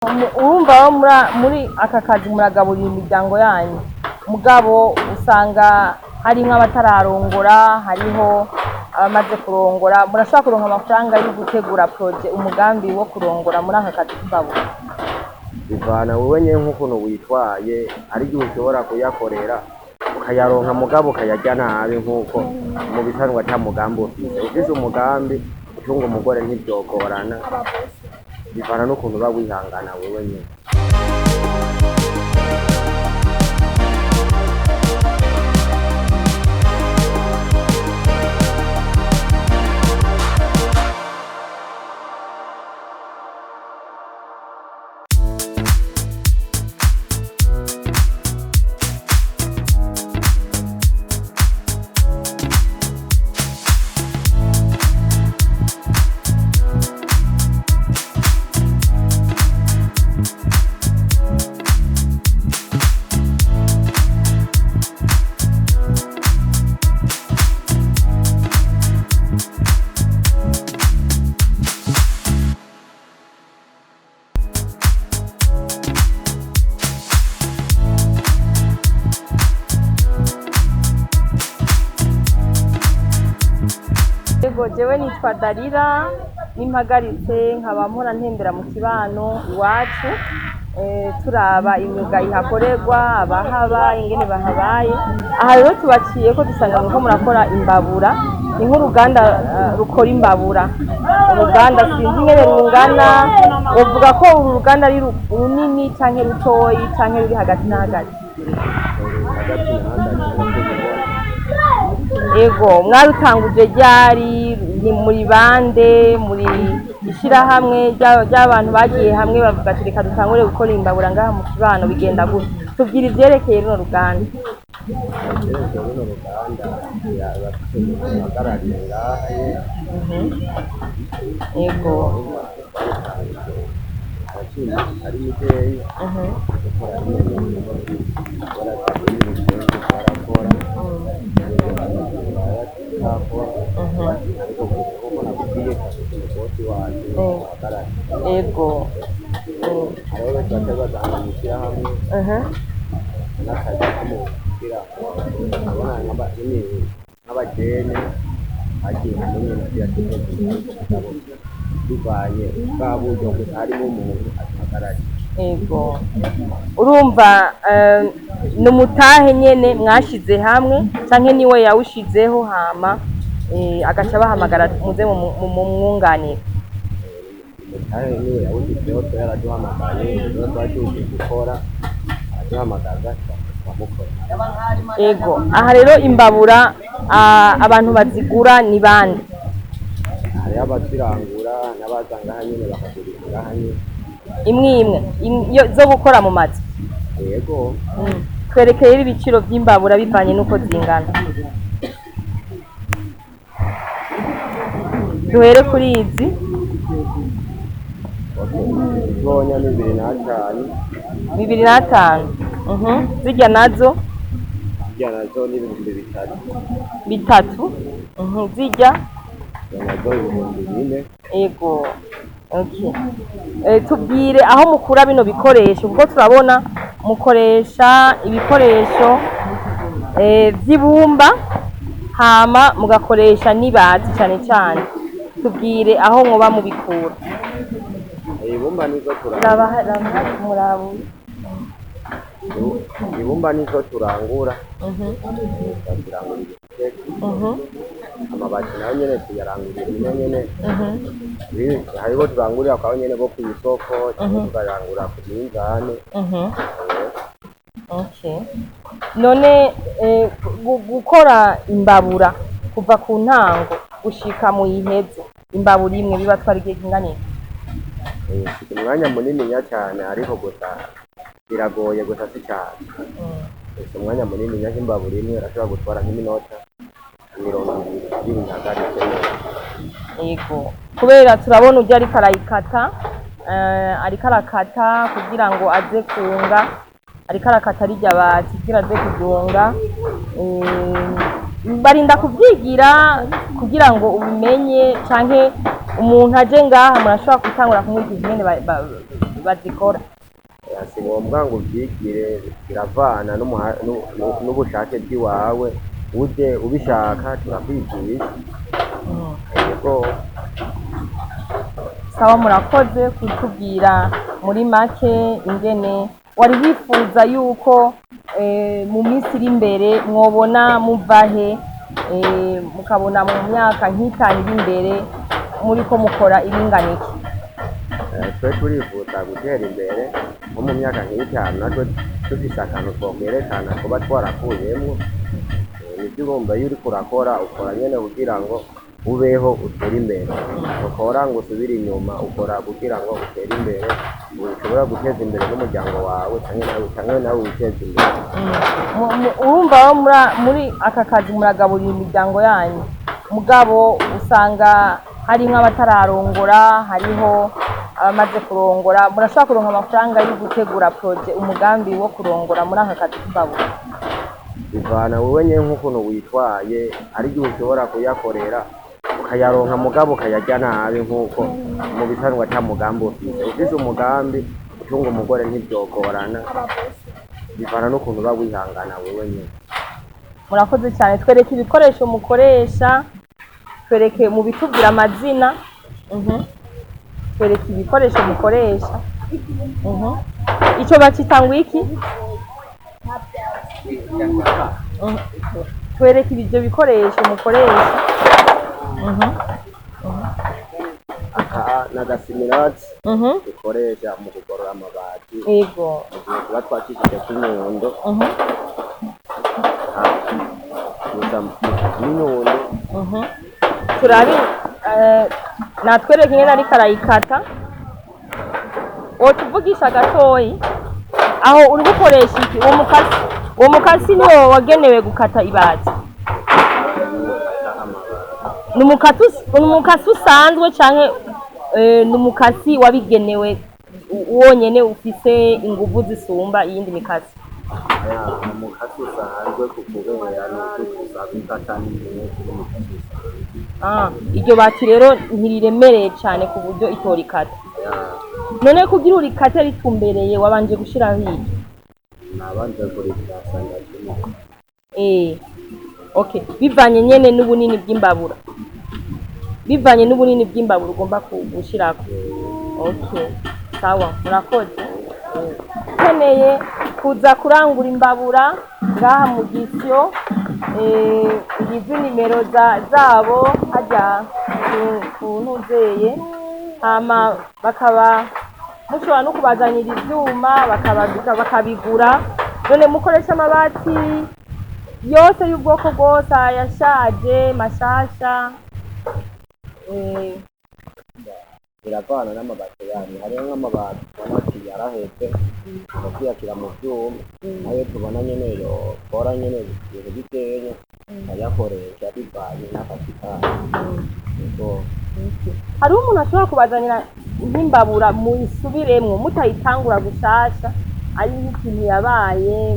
urumva muri aka kazi muragaburira imiryango yanyu, mugabo usanga hari nk'abatararongora, hariho abamaze kurongora, murashobora kuronka amafaranga yo gutegura umugambi wo kurongora muri aka kazi k'imbabura? bivana wowe nyine nk'ukuntu witwaye, hari igihe ushobora kuyakorera ukayaronka mugabo ukayarya nabi, nk'uko mu bisanzwe ata mugambi ufise umugambi utunga umugore ntibyogorana, bivana n'ukuntu uba wihangana wewe nyine. Jewe nitwa Dalila, nimpagaritse nkaba mpora ntembera mu kibano iwacu, turaba imyuga ihakorerwa, abahaba ingene bahabaye. Aha rero tubaciye ko dusanga muko murakora imbabura, ni nk'uruganda rukora imbabura. Uruganda sinzi ingene rungana, uvuga ko uru ruganda ari runini canke rutoyi canke ruri hagati na hagati? Ego, mwarutanguje ryari? Ni muri bande? Muri ishirahamwe ry'abantu bagiye hamwe bavuga ati reka dutangure gukora imbabura ngaha mu kibano, bigenda gute? Tubwire ivyerekeye runo ruganda. Ego. Ego. Ego. Urumva numutahe nyene mwashize hamwe canke niwe yawushizeho hama agaca bahamagara muze mu mwunganira? Niwe yawushizeho, yaraduhamagaye, twagiye gukora aduhamagaza tukamukora. Ego, aha rero imbabura abantu bazigura ni bande? Hariho abazirangura n'abazanga hanyine bakagurira hanyine imwe zo gukora mu mazi. Yego. Twerekeye ibiciro by'imbabura bivanye nuko zingana. Duhere kuri izi. Zonya ni 2,500. 2,500. Zijya nazo? Zijya nazo ni 3,000. Bitatu. Zijya? Nazo 4,000. Ego. Okay. Tubwire aho mukura bino bikoresho, kuko turabona mukoresha ibikoresho by'ibumba hama mugakoresha n'ibati cyane cyane. Tubwire aho mwoba mubikura. Ibumba nizo turangura. Ibumba nizo turangura. Amabati nayo nyene tuyarangurira rimwe nyene. Hariho turangurira kwa nyene bo ku isoko, tukarangura ku minzani. Okay. None gukora imbabura kuva ku ntango gushika mu iheze, imbabura imwe biba twari igihe kingana iki? Umwanya munini nya cyane, ariko gusa biragoye gusa si cyane. Umwanya munini nya imbabura imwe irashobora gutwara nk'iminota 20 hagati. Yego, kubera turabona ujya ariko arakata kugira ngo aze kunga, ariko arakata rijya bati kugira aze kudunga. Barinda kubyigira kugira ngo ubimenye, canke umuntu aje ngaha murashobora gutangura kumwigisha nyene bazikora. si ngombwa ngo ubyigire, biravana n'ubushake bw'iwawe, uje ubishaka turakwigisha. Yego. Sawa, murakoze kutubwira muri make ingene wari wifuza yuko mu minsi iri imbere mwobona muvahe, mukabona mu myaka nk'itanu iri imbere muriko mukora ibinganiki. Twe turifuza gutera imbere nko mu myaka nk'itanu, natwe dufise akantu twokwerekana kuba twarakuyemwo. Nivyo urumva iyo uriko urakora ukora nyene kugira ngo ubeho utere imbere, ukora ngo usubire inyuma, ukora kugira ngo utere imbere, ushobora guteza imbere n'umuryango wawe canke nawe witeze imbere. Urumva muri aka kazi muragaburira imiryango yanyu, mugabo usanga harimwo abatararongora, hariho abamaze kurongora, murashobora kuronka amafaranga yo gutegura projet, umugambi wo kurongora muri aka kazi k'ingaburo? Bivana wewe nyene nk'ukuntu witwaye, hari igihe ushobora kuyakorera ukayaronka mugabo ukayarya nabi, nk'uko mu bisanzwe ata mugambi ufise. Ufise umugambi utunga umugore ntivyogorana, bivana n'ukuntu uba wihangana wewe nyene. Murakoze cyane, twereke ibikoresho mukoresha, twereke mu bitubwira amazina. Twereke ibikoresho mukoresha. Ico bacitangwa iki? Twereke ibyo bikoresho mukoresha. Aka n'agasimilati dukoresha mu kugorora amabati. Yego. Tuba twacishije k'inyundo. N'inyundo. Turabi natwereke ingene ariko arayikata. Wotuvugisha gatoyi aho uri gukoresha iki? Uwo mukasi niwo wagenewe gukata ibati? Numukasi usanzwe canke numukasi wabigenewe wonyene ufise inguvu zisumba iyindi mikasi? Umukasi usanzwe kukubera n'utuza bikata n'ibintu. Iryo bati rero ntiriremereye cane ku buryo itorikata. None kugira urikate ritumbereye wabanje gushiraho iki? Nabanje kurikasanga kimwe. Okay, bivanye nyene n'ubunini bw'imbabura. Bivanye n'ubunini bw'imbabura ugomba gushirako. Okay, sawa, murakoze. Ukeneye kuza kurangura imbabura ngaha mu Gisyo, ngizi nimero zabo hajya ku ntuzeye, hama bakaba mushobora no kubazanira ivyuma bakabigura. None mukoresha amabati yose y'ubwoko bwose, yashaje, mashasha? Biravana n'amabati yanyu. Hariho nk'amabati ubona yaraheze bakiyakira mu vyuma, nayo tubona nyene yokora nyene ibintu bikenya ayakoresha bivanye n'akazi kayo. Hariho umuntu ashobora kubazanira nk'imbabura muyisubiremwo mutayitangura gushasha, ari nk'ikintu yabaye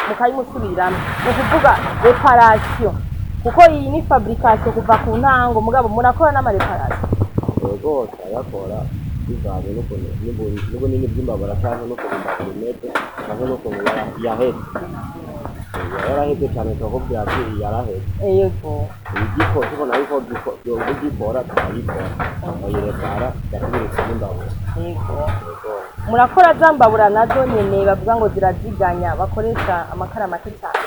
mukayimusubiramwo, ni ukuvuga reparation, kuko iyi ni fabrication kuva ku ntango, mugabo murakora n'amareparation? Yego, turayakora bivanye n'ubunini bw'imbabura canke n'ukuntu imbabura imeze canke n'ukuntu yaheze. Yaraheze cane tukakubwira ko yaraheze. Yego. Tubona yuko ugikora turayikora, tukayirepara tugasubiriza n'imbabura. Yego. Murakora za mbabura nazo nyene bavuga ngo ziraziganya, bakoresha amakara make cane?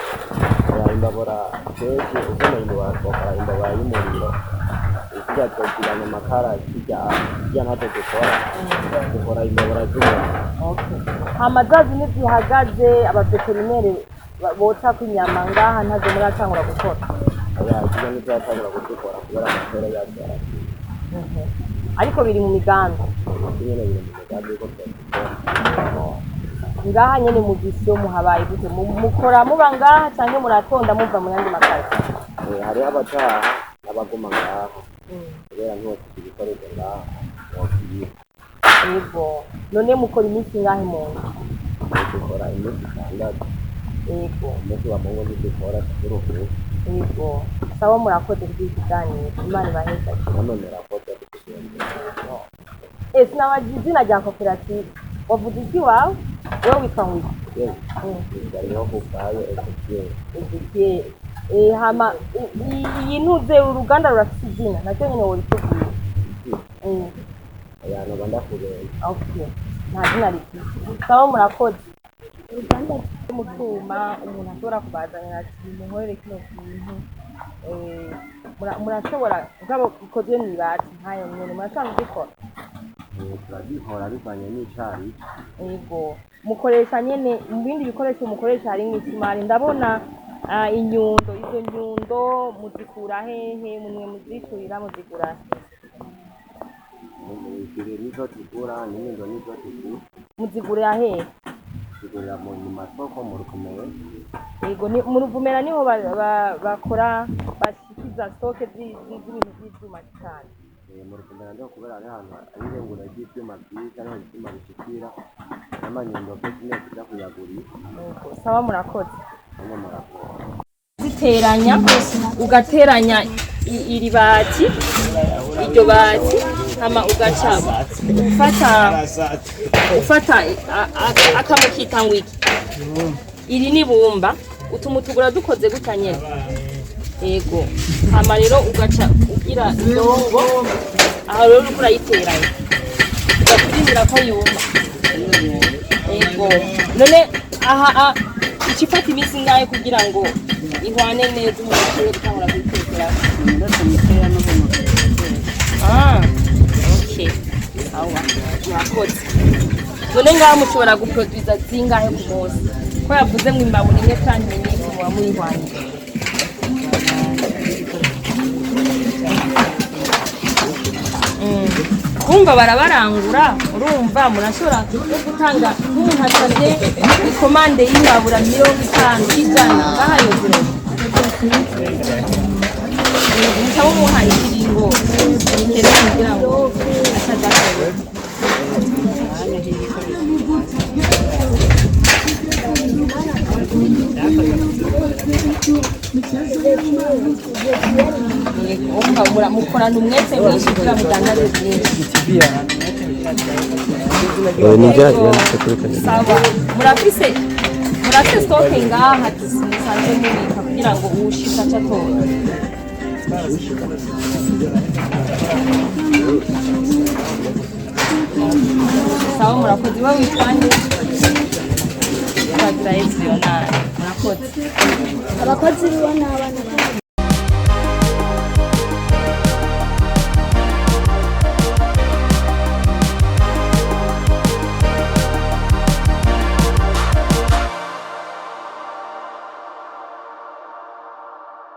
Imbabura kenshi ukeneye imbabura twakora imbabura y'umuriro, ikija twagiranya amakara kirya ntazo dukora imbabura z'umuriro. Okay. Hama za zindi zihagaze abaveterineri botsa kw'inyama ngaha ntazo muratangura gukora? Kirya nizo yatangura kudukora kubera amatera yavyara. Ariko biri mu migambi? Nyene biri mu migambi yuko twabikora. Ngaha nyene mu Gisyo muhabaye gute? Mukora muba ngaha canke muratonda muva mu yandi makazi? Hariho abataha n'abaguma ngaha kubera ntibafite ibikoresho ngaha bokwiba. Yego. None mukora iminsi ngahe mu nzu? Dukora iminsi 6. Yego. Umunsi wa Mungu dukora turuhuka. Yego. Sawa, murakoze bw'ikiganiro, Imana ibaheze. Namwe murakoze. sinabagira izina rya koperative wavuze iki wawe wowe witwa ngwiki hariho kubayo Ezekiel hama iyi ntuze uruganda rurafite izina nacyo nyine woritubwira abantu bandakubera okay nta zina rifite sawa murakoze uruganda rw'umutima umuntu ashobora kubazanira ati muhorere kino kintu murashobora ubwabo bikozwe mw'ibati nkayo nyene murashobora kubikora turagikora bivanye n'icari yego mukoresha nyene mu bindi bikoresho mukoresha hari nk'isumari ndabona inyundo izo nyundo muzikura hehe mwe muzicurira muzigura nizo tugura n'inyundo nizo tugura muzigurira hehe tugurira mu masoko mu Ruvumera yego mu Ruvumera niho bakora bashikiza stoke z'ibintu by'ivyuma cyane mu Ruvumera ndiho kubera ari ahantu ari irengura ry'ivyuma byiza ariho ivyuma bishikira n'amanyundo business ija kuyagurira sawa murakoze ziteranya ugateranya iri bati iryo bati hama ugaca ufata akamukita ngwiki iri ni bumba utumutugura dukoze gutya nyene yego hama rero ugaca ugira indongo aho rero uriko urayiteranya ugakurindira ko yumva yego none aha icifata iminsi ngahe kugira ngo ihwane neza umuntu ashobore gutangura kuyitekera okay sawa murakoze none ngaho mushobora guproduza zingahe ku munsi ko yavuze ngo imbabura imwe canke nyinshi muba muyihwanye kumva barabarangura urumva murashobora no gutanga nk'umuntu asabye ikomande y'imbabura 50 ijana bahayogera mutabo muhaye ikiringo ikere kugira ngo atadakora mukorana umwete mwinshi kugira mudandaze byinshi sawa murafise stoke ngaha musanzwe mubika kugira ngo uwushika aca atora sawa murakoze iwe witwande twagira Leonard murakoze abakozi biwe n'abana